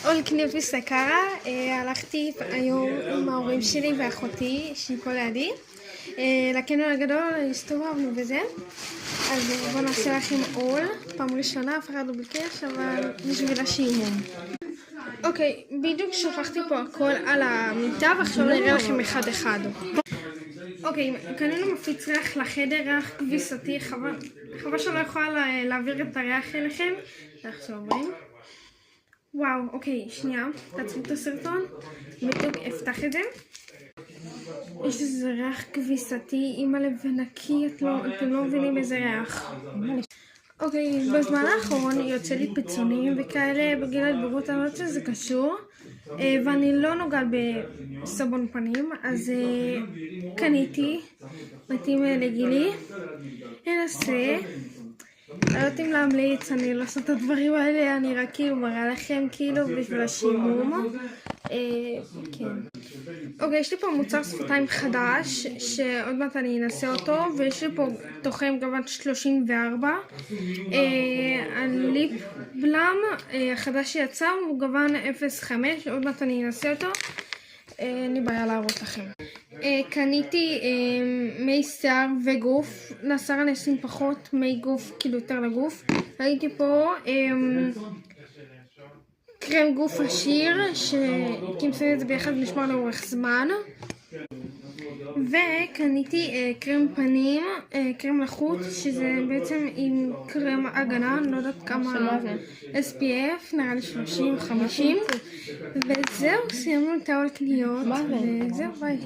אול קניות בסקרה, הלכתי היום עם ההורים שלי ואחותי שהיא פה לידי לקניון הגדול, הסתובבנו בזה. אז בואו נעשה לכם אול, פעם ראשונה, אף אחד לא ביקש, אבל בשביל השימום. אוקיי, בדיוק שכחתי פה הכל על המיטה ועכשיו נראה לכם אחד אחד. אוקיי, קנינו מפיץ ריח לחדר, ריח כביסתי, חבל שלא יכולה להעביר את הריח אליכם. עכשיו עוברים. וואו, אוקיי, שנייה, תעצרו את הסרטון, בדיוק אפתח את זה. יש איזה ריח כביסתי, אימא לב ונקי, אתם לא מבינים איזה ריח. אוקיי, בזמן האחרון יוצא לי פיצונים וכאלה בגיל ההתבגרות, אני לא יודעת שזה קשור, ואני לא נוגעת בסבון פנים, אז קניתי, מתאים לגילי, ננסה. לא יודעת אם להמליץ, אני לא עושה את הדברים האלה, אני רק כאילו מראה לכם כאילו בשביל השימום. כן. אוקיי, יש לי פה מוצר שפתיים חדש, שעוד מעט אני אנסה אותו, ויש לי פה תוחם גוון 34. הליפ בלאם החדש שיצא הוא גוון 05, עוד מעט אני אנסה אותו. אין לי בעיה להראות לכם. קניתי מי שיער וגוף, לשיער אני אשים פחות, מי גוף כאילו יותר לגוף. ראיתי פה קרם גוף עשיר, שכמסים את זה ביחד נשמר לאורך זמן. וקניתי קרם פנים, קרם לחוץ, שזה בעצם עם קרם הגנה, אני לא יודעת כמה SPF, נראה לי 30-50. וזהו, סיימנו את האול קניות, וזהו, ביי.